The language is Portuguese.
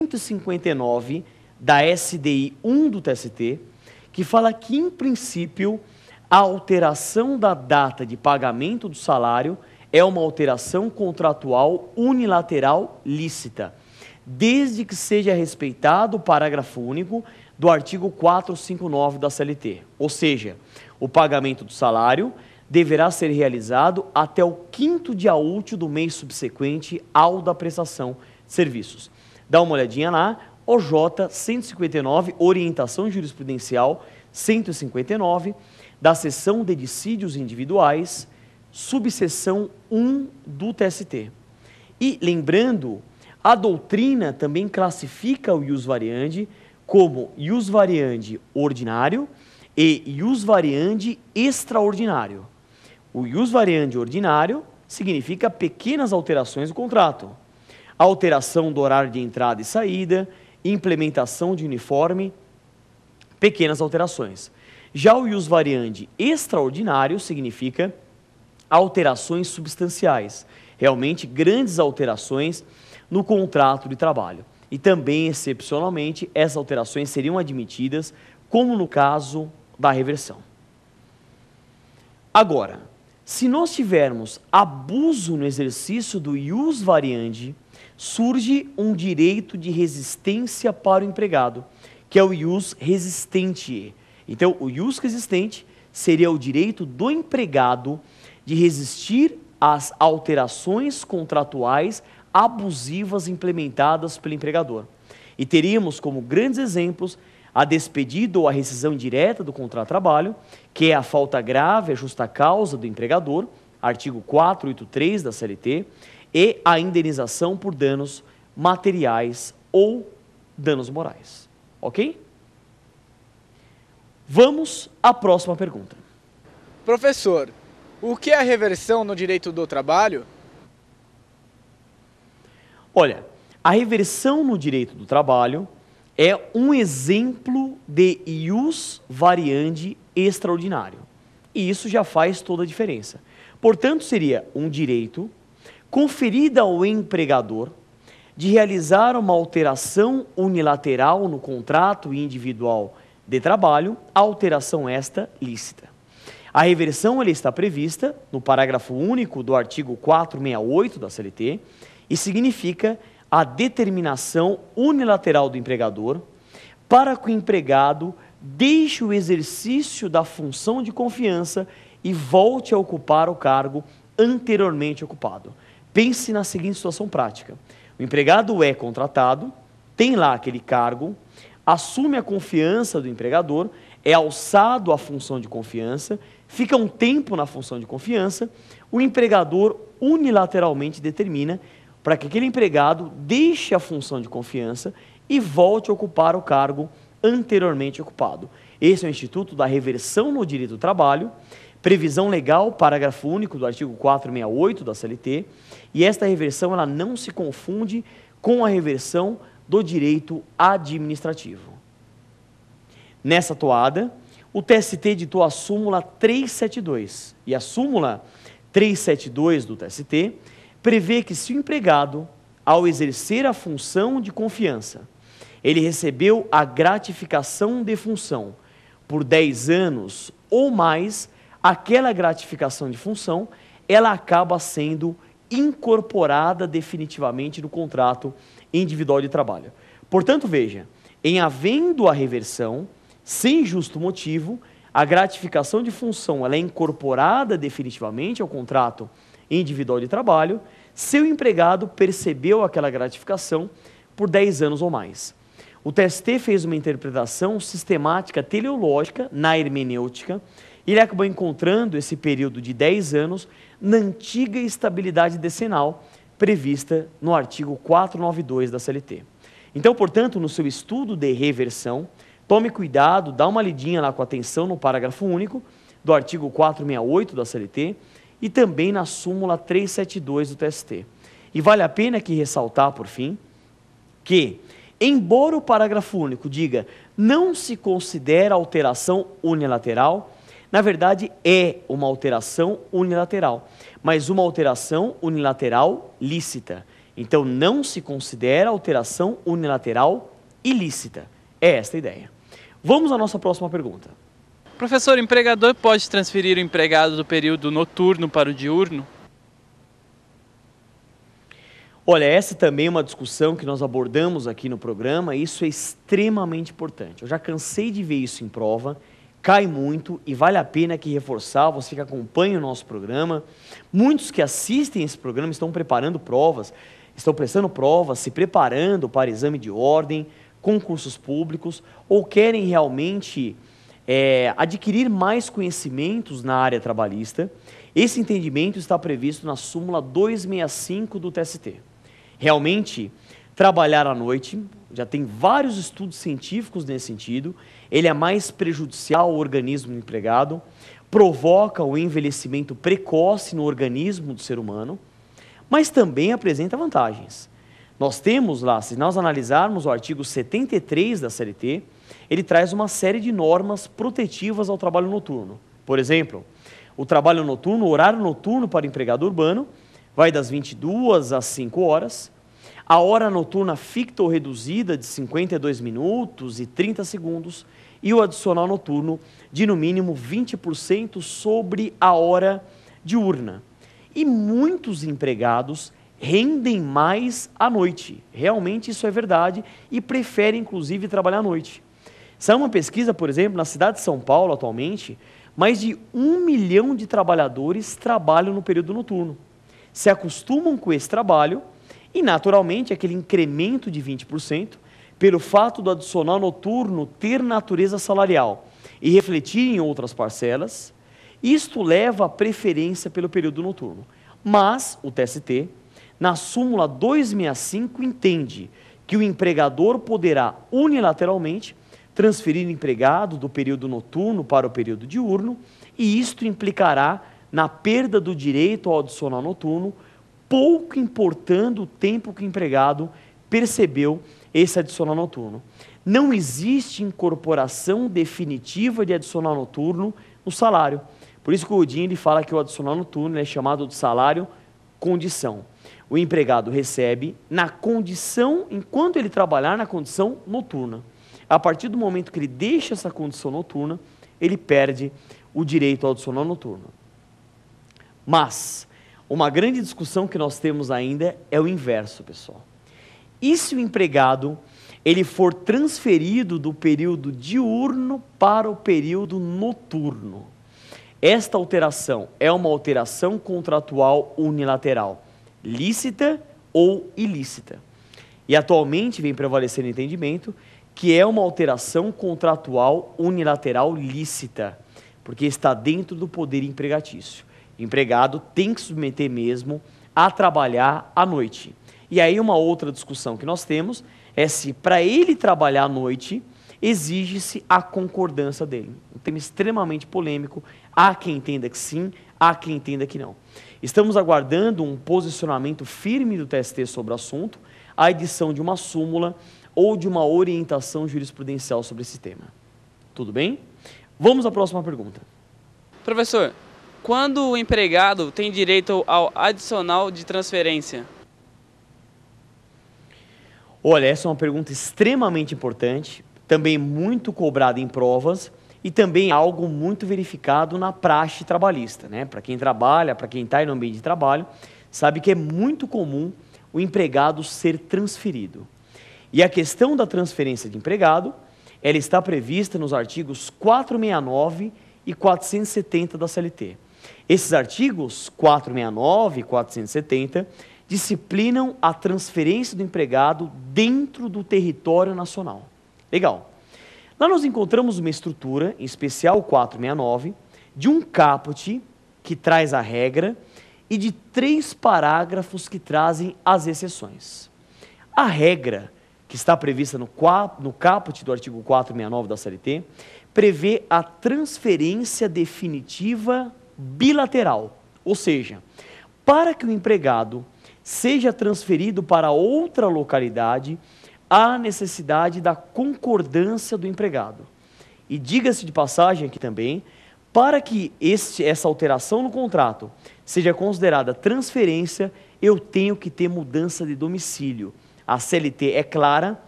159 da SDI 1 do TST, que fala que, em princípio, a alteração da data de pagamento do salário é uma alteração contratual unilateral lícita, desde que seja respeitado o parágrafo único do artigo 459 da CLT. Ou seja, o pagamento do salário deverá ser realizado até o 5º dia útil do mês subsequente ao da prestação de serviços. Dá uma olhadinha lá, OJ 159, Orientação Jurisprudencial 159, da seção de dissídios individuais, subseção 1 do TST. E, lembrando, a doutrina também classifica o ius variandi como ius variandi ordinário e ius variandi extraordinário. O ius variandi ordinário significa pequenas alterações do contrato. Alteração do horário de entrada e saída, implementação de uniforme, pequenas alterações. Já o ius variandi extraordinário significa alterações substanciais, realmente grandes alterações no contrato de trabalho. E também, excepcionalmente, essas alterações seriam admitidas, como no caso da reversão. Agora, se nós tivermos abuso no exercício do ius variandi, surge um direito de resistência para o empregado, que é o ius resistentiae. Então, o ius resistente seria o direito do empregado de resistir às alterações contratuais abusivas implementadas pelo empregador. E teríamos como grandes exemplos a despedida ou a rescisão indireta do contrato de trabalho, que é a falta grave, a justa causa do empregador, artigo 483 da CLT, e a indenização por danos materiais ou danos morais. Ok? Vamos à próxima pergunta. Professor, o que é a reversão no direito do trabalho? Olha, a reversão no direito do trabalho é um exemplo de ius variandi extraordinário. E isso já faz toda a diferença. Portanto, seria um direito conferido ao empregador de realizar uma alteração unilateral no contrato individual de trabalho, alteração esta lícita. A reversão ela está prevista no parágrafo único do artigo 468 da CLT e significa a determinação unilateral do empregador para que o empregado deixe o exercício da função de confiança e volte a ocupar o cargo anteriormente ocupado. Pense na seguinte situação prática. O empregado é contratado, tem lá aquele cargo, assume a confiança do empregador, é alçado à função de confiança, fica um tempo na função de confiança, o empregador unilateralmente determina para que aquele empregado deixe a função de confiança e volte a ocupar o cargo anteriormente ocupado. Esse é o Instituto da Reversão no Direito do Trabalho, previsão legal, parágrafo único do artigo 468 da CLT, e esta reversão ela não se confunde com a reversão do direito administrativo. Nessa toada, o TST editou a súmula 372, e a súmula 372 do TST prevê que se o empregado, ao exercer a função de confiança, ele recebeu a gratificação de função por 10 anos ou mais, aquela gratificação de função, ela acaba sendo incorporada definitivamente no contrato individual de trabalho. Portanto, veja, em havendo a reversão, sem justo motivo, a gratificação de função ela é incorporada definitivamente ao contrato individual de trabalho, seu empregado percebeu aquela gratificação por 10 anos ou mais. O TST fez uma interpretação sistemática teleológica na hermenêutica e ele acabou encontrando esse período de 10 anos na antiga estabilidade decenal prevista no artigo 492 da CLT. Então, portanto, no seu estudo de reversão, tome cuidado, dá uma lidinha lá com atenção no parágrafo único do artigo 468 da CLT e também na súmula 372 do TST. E vale a pena aqui ressaltar, por fim, que, embora o parágrafo único diga não se considera alteração unilateral, na verdade é uma alteração unilateral, mas uma alteração unilateral lícita. Então, não se considera alteração unilateral ilícita. É esta a ideia. Vamos à nossa próxima pergunta. Professor, o empregador pode transferir o empregado do período noturno para o diurno? Olha, essa também é uma discussão que nós abordamos aqui no programa, e isso é extremamente importante. Eu já cansei de ver isso em prova, cai muito e vale a pena aqui reforçar, você que acompanha o nosso programa. Muitos que assistem esse programa estão preparando provas, estão prestando provas, se preparando para exame de ordem, concursos públicos, ou querem realmente adquirir mais conhecimentos na área trabalhista. Esse entendimento está previsto na súmula 265 do TST. Realmente, trabalhar à noite, já tem vários estudos científicos nesse sentido, ele é mais prejudicial ao organismo do empregado, provoca o envelhecimento precoce no organismo do ser humano, mas também apresenta vantagens. Nós temos lá, se nós analisarmos o artigo 73 da CLT, ele traz uma série de normas protetivas ao trabalho noturno. Por exemplo, o trabalho noturno, o horário noturno para o empregado urbano, vai das 22 às 5 horas, a hora noturna ficta ou reduzida de 52 minutos e 30 segundos, e o adicional noturno de no mínimo 20% sobre a hora diurna. E muitos empregados rendem mais à noite. Realmente isso é verdade e preferem inclusive trabalhar à noite. Saiu uma pesquisa, por exemplo, na cidade de São Paulo atualmente, mais de 1 milhão de trabalhadores trabalham no período noturno. Se acostumam com esse trabalho e naturalmente aquele incremento de 20%, pelo fato do adicional noturno ter natureza salarial e refletir em outras parcelas, isto leva à preferência pelo período noturno. Mas o TST, na súmula 265, entende que o empregador poderá unilateralmente transferir o empregado do período noturno para o período diurno, e isto implicará na perda do direito ao adicional noturno, pouco importando o tempo que o empregado percebeu esse adicional noturno. Não existe incorporação definitiva de adicional noturno no salário. Por isso que o Odin ele fala que o adicional noturno é chamado de salário condição. O empregado recebe na condição, enquanto ele trabalhar na condição noturna. A partir do momento que ele deixa essa condição noturna, ele perde o direito ao adicional noturno. Mas uma grande discussão que nós temos ainda é o inverso, pessoal. E se o empregado ele for transferido do período diurno para o período noturno? Esta alteração é uma alteração contratual unilateral, lícita ou ilícita. E atualmente vem prevalecendo o entendimento que é uma alteração contratual unilateral lícita, porque está dentro do poder empregatício. O empregado tem que submeter mesmo a trabalhar à noite. E aí uma outra discussão que nós temos é se para ele trabalhar à noite exige-se a concordância dele. Um tema extremamente polêmico, há quem entenda que sim, há quem entenda que não. Estamos aguardando um posicionamento firme do TST sobre o assunto, a edição de uma súmula ou de uma orientação jurisprudencial sobre esse tema. Tudo bem? Vamos à próxima pergunta. Professor, quando o empregado tem direito ao adicional de transferência? Olha, essa é uma pergunta extremamente importante, também muito cobrada em provas e também algo muito verificado na praxe trabalhista, né? Para quem trabalha, para quem está no ambiente de trabalho, sabe que é muito comum o empregado ser transferido. E a questão da transferência de empregado, ela está prevista nos artigos 469 e 470 da CLT. Esses artigos 469 e 470 disciplinam a transferência do empregado dentro do território nacional. Legal. Lá nós encontramos uma estrutura, em especial o 469, de um caput que traz a regra e de 3 parágrafos que trazem as exceções. A regra que está prevista no caput do artigo 469 da CLT, prevê a transferência definitiva bilateral, ou seja, para que o empregado seja transferido para outra localidade, há necessidade da concordância do empregado. E diga-se de passagem aqui também, para que essa alteração no contrato seja considerada transferência, eu tenho que ter mudança de domicílio. A CLT é clara,